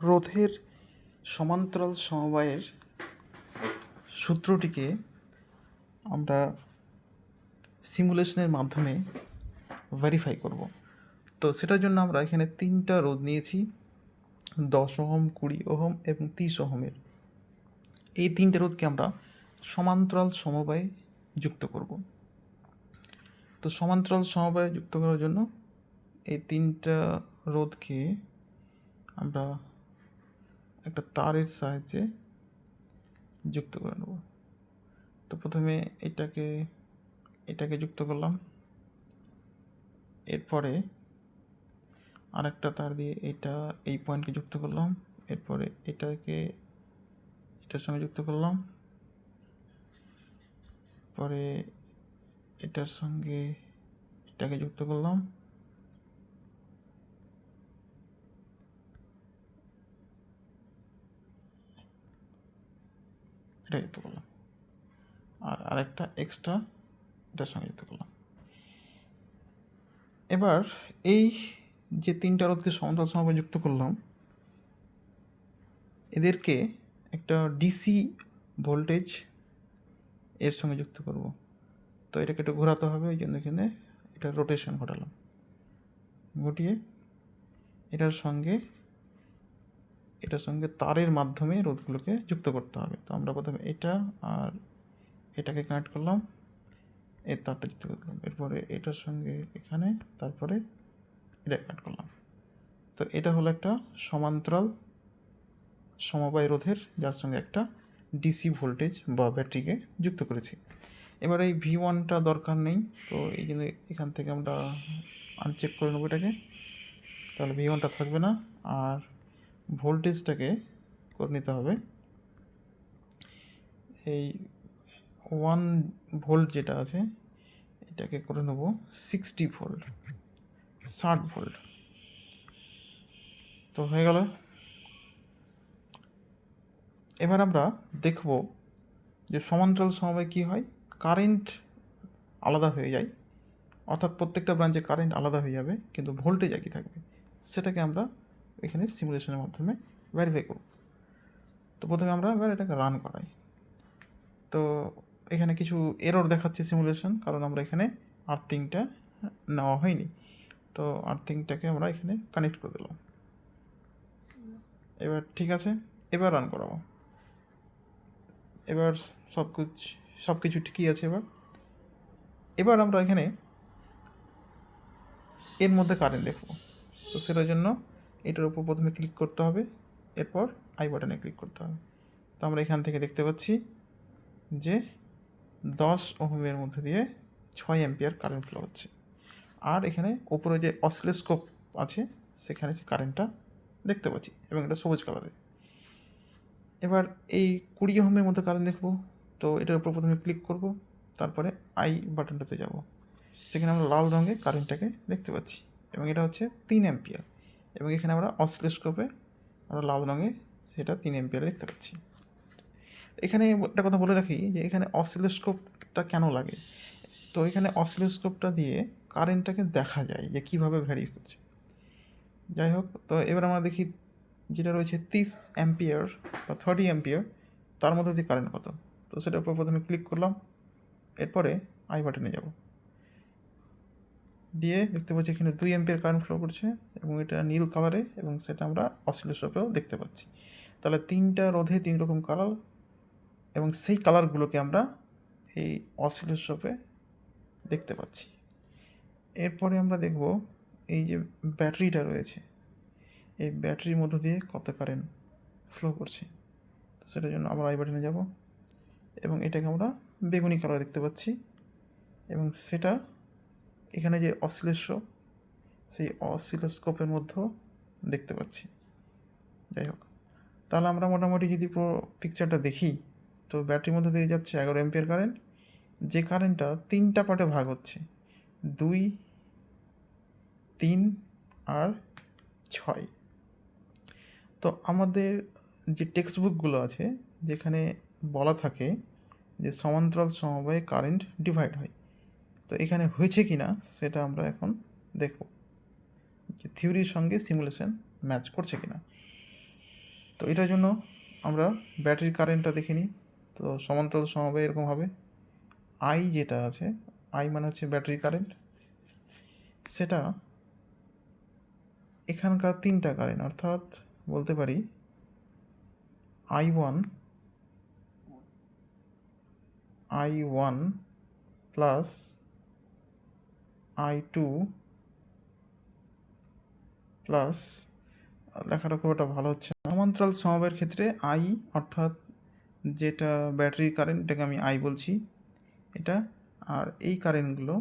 রোধের সমান্তরাল সমবায়ের সূত্রটিকে আমরা সিমুলেশনের মাধ্যমে ভেরিফাই করব। তো সেটার জন্য আমরা এখানে 3টা রোধ নিয়েছি, 10 ওহম, 20 ওহম এবং 30 ওহমের। এই 3টে রোধকে আমরা সমান্তরাল সমবায়ে যুক্ত করব। তো সমান্তরাল সমবায়ে যুক্ত করার জন্য এই 3টা রোধকে আমরা একটা তারের সাহায্যে যুক্ত করে নেব। তো প্রথমে এটাকে যুক্ত করলাম, এরপরে আরেকটা তার দিয়ে এই পয়েন্টকে যুক্ত করলাম, এরপরে এটার সঙ্গে যুক্ত করলাম, পরে এটার সঙ্গে এটাকে যুক্ত করলাম, এটা যুক্ত করলাম, আর আরেকটা এক্সট্রা এটার সঙ্গে যুক্ত করলাম। এবার এই যে 3টা রোধকে সমান্তরাল সমবায়ে যুক্ত করলাম, এদেরকে একটা ডিসি ভোল্টেজ এর সঙ্গে যুক্ত করব। তো এটাকে একটু ঘোরাতে হবে, ওই জন্য এখানে এটা রোটেশন ঘটালাম, ঘটিয়ে এটার সঙ্গে তারের মাধ্যমে রোধগুলোকে যুক্ত করতে হবে। তো আমরা প্রথমে এটা আর এটাকে কানেক্ট করলাম, এই তারটা যুক্ত করলাম, এরপরে এটার সঙ্গে এখানে, তারপরে এটা কানেক্ট করলাম। তো এটা হলো একটা সমান্তরাল সমবায় রোধের, যার সঙ্গে একটা ডিসি ভোল্টেজ বা ব্যাটারিকে যুক্ত করেছি। এবার এই V1টা দরকার নেই, তো এই জন্য এখান থেকে আমরা আনচেক করে নেবো এটাকে, তাহলে V1টা থাকবে না। আর ভোল্টেজটাকে করে নিতে হবে এই 1 ভোল্ট যেটা আছে, এটাকে করে নেব 60 ভোল্ট, 60 ভোল্ট। তো হয়ে গেল। এবার আমরা দেখব যে সমান্তরাল সমবায়ে কী হয়, কারেন্ট আলাদা হয়ে যায়, অর্থাৎ প্রত্যেকটা ব্রাঞ্চে কারেন্ট আলাদা হয়ে যাবে, কিন্তু ভোল্টেজ একই থাকবে। সেটাকে আমরা এখানে সিমুলেশনের মাধ্যমে ভেরিফাই করব। তো প্রথমে আমরা এবার এটাকে রান করাই। তো এখানে কিছু এরর দেখাচ্ছে সিমুলেশন, কারণ আমরা এখানে আর্থিংটা নেওয়া হয়নি। তো আর্থিংটাকে আমরা এখানে কানেক্ট করে দিলাম। এবার ঠিক আছে, এবার রান করাবো। এবার সব কিছু ঠিকই আছে। এবার আমরা এখানে এর মধ্যে কারেন্ট দেখব। তো সেটার জন্য এটার উপর প্রথমে ক্লিক করতে হবে, এরপর আই বাটনে ক্লিক করতে হবে। তো আমরা এখান থেকে দেখতে পাচ্ছি যে 10 ওহমের মধ্যে দিয়ে 6 অ্যাম্পিয়ার কারেন্ট ফ্লো হচ্ছে। আর এখানে উপরে যে অসিলোস্কোপ আছে, সেখানে সে কারেন্টটা দেখতে পাচ্ছি, এবং এটা সবুজ কালারের। এবার এই 20 ওহমের মধ্যে কারেন্ট দেখব। তো এটার উপর প্রথমে ক্লিক করব, তারপরে আই বাটনটাতে যাব। সেখানে আমরা লাল রঙে কারেন্টটাকে দেখতে পাচ্ছি, এবং এটা হচ্ছে 3 অ্যাম্পিয়ার। এবং এখানে আমরা অসিলোস্কোপে আমরা লাল রঙে সেটা 3 অ্যাম্পিয়ার দেখতে পাচ্ছি। এখানে একটা কথা বলে রাখি যে এখানে অসিলোস্কোপটা কেন লাগে। তো এখানে অসিলোস্কোপটা দিয়ে কারেন্টটাকে দেখা যায় যে কীভাবে ভ্যারি করছে। যাই হোক, তো এবার আমরা দেখি যেটা রয়েছে 30 অ্যাম্পিয়ার বা 30 অ্যাম্পিয়ার, তার মধ্যে দিয়ে কারেন্ট কত। তো সেটার উপর প্রথমে ক্লিক করলাম, এরপরে আই বাটনে যাব, দিয়ে দেখতে পাচ্ছি এখানে 2 অ্যাম্পিয়ার কারেন্ট ফ্লো করছে, এবং এটা নীল কালারে, এবং সেটা আমরা অসিলোস্কোপেও দেখতে পাচ্ছি। তাহলে 3টা রোধে 3 রকম কালার, এবং সেই কালারগুলোকে আমরা এই অসিলোস্কোপে দেখতে পাচ্ছি। এরপরে আমরা দেখব এই যে ব্যাটারিটা রয়েছে, এই ব্যাটারির মধ্য দিয়ে কত কারেন্ট ফ্লো করছে। তো সেটার জন্য আবার আই বাটনে যাব, এবং এটাকে আমরা বেগুনি কালার দেখতে পাচ্ছি, এবং সেটা এখানে যে অসিলোস্কোপ, সেই অসিলোস্কোপের মধ্যেও দেখতে পাচ্ছি। যাই হোক, তাহলে আমরা মোটামুটি যদি পুরো পিকচারটা দেখি, তো ব্যাটারির মধ্যে দিয়ে যাচ্ছে 11 অ্যাম্পিয়ার কারেন্ট, যে কারেন্টটা 3টা পার্টে ভাগ হচ্ছে, 2, 3 আর 6। তো আমাদের যে টেক্সট বুকগুলো আছে, যেখানে বলা থাকে যে সমান্তরাল সমবায়ে কারেন্ট ডিভাইড হয়, তো এখানে হয়েছে কি না সেটা আমরা এখন দেখব, যে থিওরির সঙ্গে সিমুলেশন ম্যাচ করছে কিনা। তো এটার জন্য আমরা ব্যাটারির কারেন্টটা দেখে নিই। তো সমান্তরাল সমবায় এরকম হবে, আই যেটা আছে, আই মানে হচ্ছে ব্যাটারি কারেন্ট, সেটা এখানকার তিনটা কারেন্ট, অর্থাৎ বলতে পারি I1 প্লাস I2 প্লাস, লেখাটা খুব একটা ভালো হচ্ছে না। সমান্তরাল সমবায়ের ক্ষেত্রে আই অর্থাৎ যেটা ব্যাটারি কারেন্ট, এটাকে আমি আই বলছি এটা, আর এই কারেন্টগুলো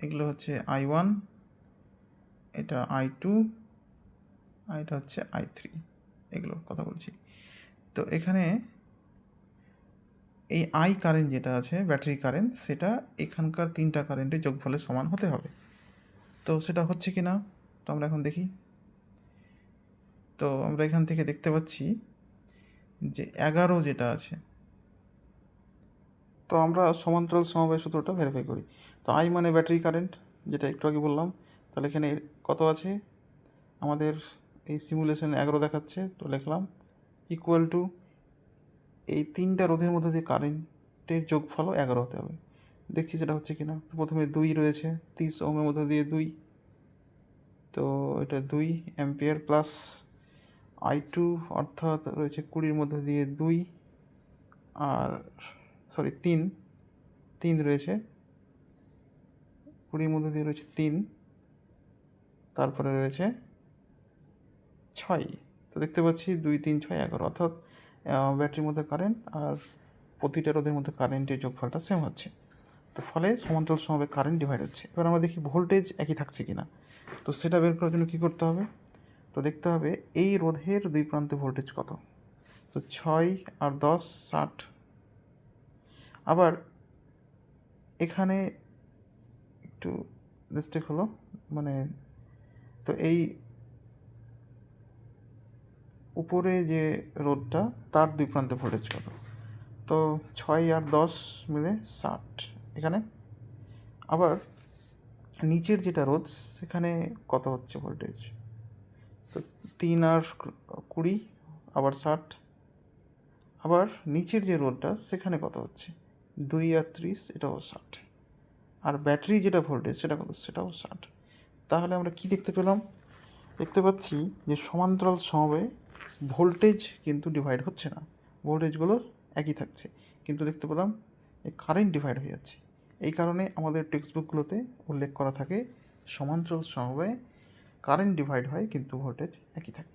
এগুলো হচ্ছে I1, এটা I2, আর এটা হচ্ছে I3, এগুলো কথা বলছি। তো এখানে এই আই কারেন্ট যেটা আছে ব্যাটারি কারেন্ট, সেটা এখানকার তিনটা কারেন্টের যোগফলের সমান হতে হবে। তো সেটা হচ্ছে কি না তো আমরা এখন দেখি। তো আমরা এখান থেকে দেখতে পাচ্ছি যে 11 যেটা আছে, তো আমরা সমান্তরাল সমবায় সূত্রটা ভেরিফাই করি। তো আই মানে ব্যাটারি কারেন্ট, যেটা একটু আগে বললাম। তাহলে এখানে কত আছে, আমাদের এই সিমুলেশন 11 দেখাচ্ছে, তো লিখলাম ইকুয়াল টু এই তিনটা রোধের মধ্যে দিয়ে কারেন্টের যোগফল 11 হতে হবে। দেখছি সেটা হচ্ছে কি না। তো প্রথমে 2 রয়েছে, 30 ওহমের মধ্যে দিয়ে 2, তো এটা 2 অ্যাম্পিয়ার প্লাস I2 অর্থাৎ রয়েছে 20 মধ্যে দিয়ে 2, আর সরি 3 রয়েছে, 20 মধ্যে দিয়ে রয়েছে 3, তারপরে রয়েছে 6। তো দেখতে পাচ্ছি 2, 3, 6, 11, অর্থাৎ ব্যাটারির মধ্যে কারেন্ট আর প্রতিটা রোধের মধ্যে কারেন্টের যোগফলটা সেম হচ্ছে। তো ফলে সমান্তরাল সমভাবে কারেন্ট ডিভাইড হচ্ছে। এবার আমরা দেখি ভোল্টেজ একই থাকছে কিনা। তো সেটা বের করার জন্য কী করতে হবে, তো দেখতে হবে এই রোধের দুই প্রান্তে ভোল্টেজ কত। তো 6 আর 10 60। আবার এখানে একটু মিস্টেক হলো, মানে তো এই উপরে যে রোধটা তার দুই প্রান্তে ভোল্টেজ কত, তো 6 আর 10 মিলে 60 এখানে। আবার নিচের যেটা রোধ সেখানে কত হচ্ছে ভোল্টেজ, তো 3 আর 20 আবার 60। আবার নিচের যে রোধটা সেখানে কত হচ্ছে, 2 আর 30, এটাও 60। আর ব্যাটারি যেটা ভোল্টেজ সেটা কত, সেটাও 60। তাহলে আমরা কি দেখতে পেলাম, দেখতে পাচ্ছি যে সমান্তরাল সমবায়ে ভোল্টেজ কিন্তু ডিভাইড হচ্ছে না, ভোল্টেজগুলো একই থাকছে, কিন্তু দেখতে পেলাম এই কারেন্ট ডিভাইড হয়ে যাচ্ছে। এই কারণে আমাদের টেক্সট বুকগুলোতে উল্লেখ করা থাকে সমান্তরাল সমবায়ে কারেন্ট ডিভাইড হয় কিন্তু ভোল্টেজ একই থাকে।